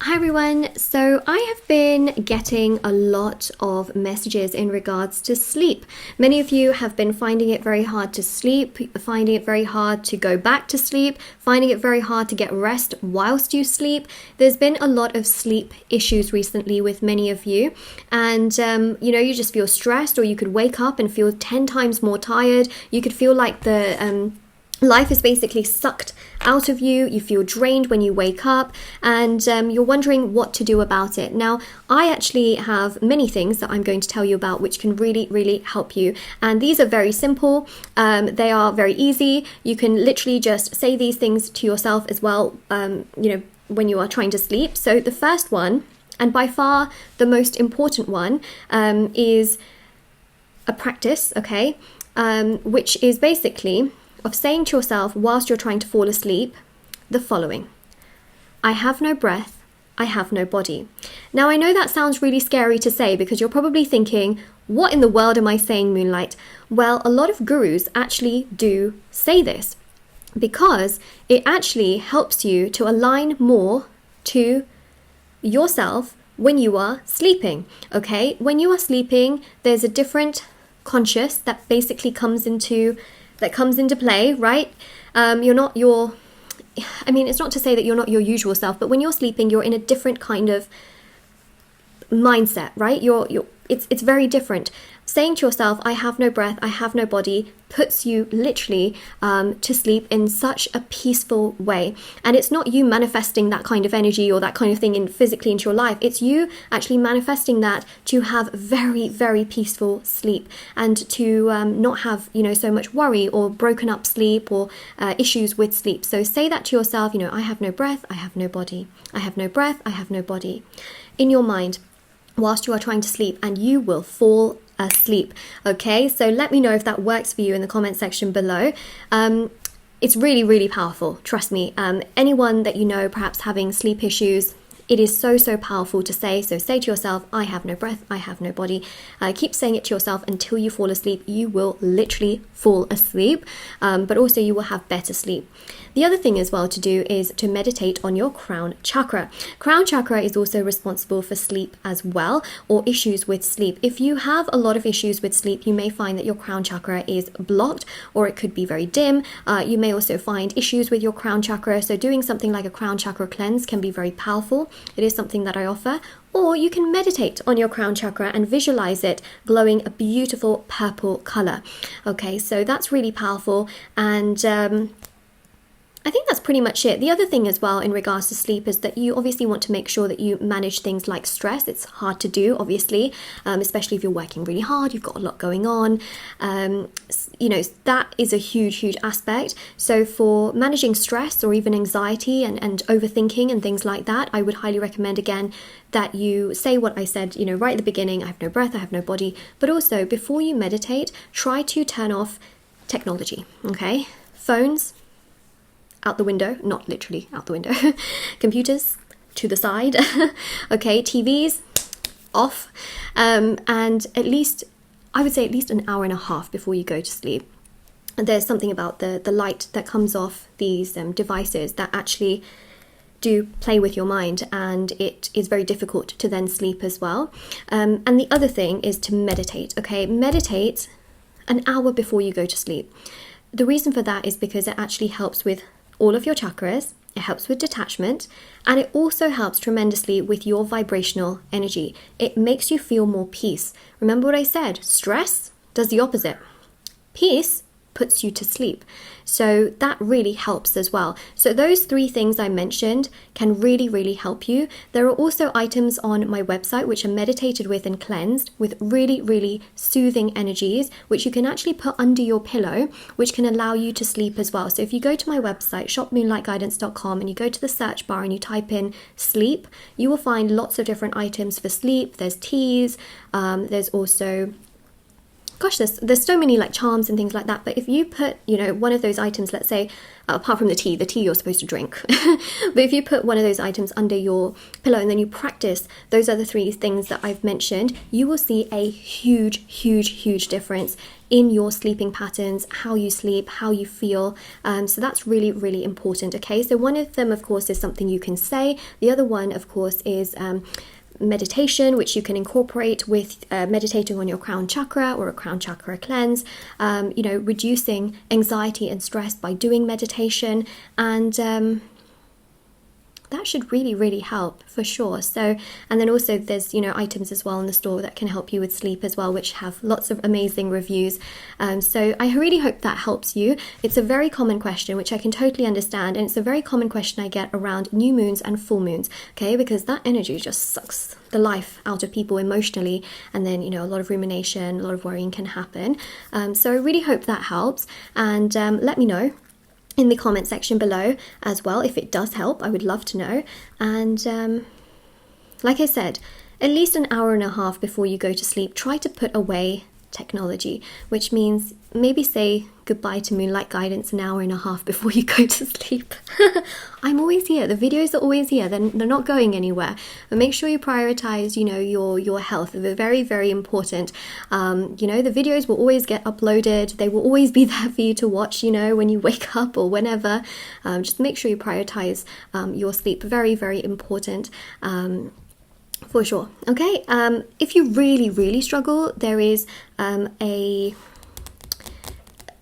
Hi everyone, so I have been getting a lot of messages in regards to sleep. Many of you have been finding it very hard to sleep, finding it very hard to go back to sleep, finding it very hard to get rest whilst you sleep. There's been a lot of sleep issues recently with many of you, and you just feel stressed, or you could wake up and feel 10 times more tired. You could feel like the life is basically sucked out of you. You feel drained when you wake up, and you're wondering what to do about it. Now, I actually have many things that I'm going to tell you about which can really, really help you. And these are very simple. They are very easy. You can literally just say these things to yourself as well, when you are trying to sleep. So the first one, and by far the most important one, is a practice, okay, which is basically of saying to yourself whilst you're trying to fall asleep the following: I have no breath, I have no body. Now, I know that sounds really scary to say, because you're probably thinking, what in the world am I saying, Moonlight? Well, a lot of gurus actually do say this because it actually helps you to align more to yourself when you are sleeping, okay? When you are sleeping, there's a different conscious that basically comes into play, right? It's not to say that you're not your usual self, but when you're sleeping, you're in a different kind of mindset, right? It's very different. Saying to yourself, I have no breath, I have no body, puts you literally to sleep in such a peaceful way. And it's not you manifesting that kind of energy or that kind of thing physically into your life. It's you actually manifesting that to have very, very peaceful sleep, and to not have, so much worry or broken up sleep or issues with sleep. So say that to yourself, I have no breath, I have no body. I have no breath, I have no body. In your mind, whilst you are trying to sleep, and you will fall asleep. Okay, so let me know if that works for you in the comment section below. It's really, really powerful, trust me. Anyone that you know perhaps having sleep issues, it is so, so powerful to say. So say to yourself, I have no breath, I have no body. Keep saying it to yourself until you fall asleep. You will literally fall asleep, but also you will have better sleep. The other thing as well to do is to meditate on your crown chakra. Crown chakra is also responsible for sleep as well, or issues with sleep. If you have a lot of issues with sleep, you may find that your crown chakra is blocked, or it could be very dim. You may also find issues with your crown chakra. So doing something like a crown chakra cleanse can be very powerful. It is something that I offer. Or you can meditate on your crown chakra and visualize it glowing a beautiful purple color. Okay, so that's really powerful, and I think that's pretty much it. The other thing as well in regards to sleep is that you obviously want to make sure that you manage things like stress. It's hard to do, obviously, especially if you're working really hard, you've got a lot going on. That is a huge, huge aspect. So for managing stress or even anxiety and overthinking and things like that, I would highly recommend, again, that you say what I said, right at the beginning: I have no breath, I have no body. But also, before you meditate, try to turn off technology, okay? Phones out the window, not literally out the window. Computers to the side. Okay, TVs off, and at least, I would say at least an hour and a half before you go to sleep. And there's something about the light that comes off these devices that actually do play with your mind, and it is very difficult to then sleep as well. And the other thing is to meditate, okay? Meditate an hour before you go to sleep. The reason for that is because it actually helps with all of your chakras, it helps with detachment, and it also helps tremendously with your vibrational energy. It makes you feel more peace. Remember what I said, stress does the opposite. Peace puts you to sleep. So that really helps as well. So those three things I mentioned can really, really help you. There are also items on my website which are meditated with and cleansed with really, really soothing energies, which you can actually put under your pillow, which can allow you to sleep as well. So if you go to my website, shopmoonlightguidance.com, and you go to the search bar and you type in sleep, you will find lots of different items for sleep. There's teas, there's also there's so many like charms and things like that. But if you put, one of those items, let's say, apart from the tea you're supposed to drink, but if you put one of those items under your pillow and then you practice those other three things that I've mentioned, you will see a huge, huge, huge difference in your sleeping patterns, how you sleep, how you feel. So that's really, really important. Okay, so one of them, of course, is something you can say. The other one, of course, is meditation, which you can incorporate with meditating on your crown chakra or a crown chakra cleanse, you know, reducing anxiety and stress by doing meditation, and that should really, really help for sure. So, and then also there's, you know, items as well in the store that can help you with sleep as well, which have lots of amazing reviews. So I really hope that helps you. It's a very common question, which I can totally understand. And it's a very common question I get around new moons and full moons, okay? Because that energy just sucks the life out of people emotionally. And then, you know, a lot of rumination, a lot of worrying can happen. So I really hope that helps. And let me know in the comment section below as well if it does help. I would love to know. And like I said, at least an hour and a half before you go to sleep, try to put away technology, which means maybe say goodbye to Moonlight Guidance an hour and a half before you go to sleep. I'm always here. The videos are always here. They're not going anywhere. But make sure you prioritize, you know, your health. They're very, very important. You know, the videos will always get uploaded. They will always be there for you to watch, you know, when you wake up or whenever. Just make sure you prioritize your sleep. Very, very important. For sure. Okay, if you really, really struggle, there is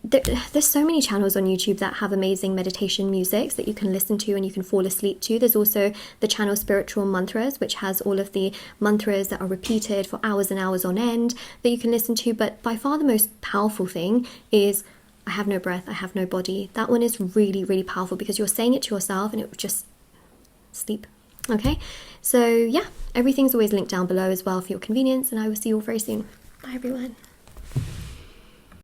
there's so many channels on YouTube that have amazing meditation musics that you can listen to and you can fall asleep to. There's also the channel Spiritual Mantras, which has all of the mantras that are repeated for hours and hours on end that you can listen to. But by far the most powerful thing is I have no breath, I have no body. That one is really, really powerful because you're saying it to yourself and it would just sleep. Okay, so yeah, everything's always linked down below as well for your convenience, and I will see you all very soon. Bye everyone.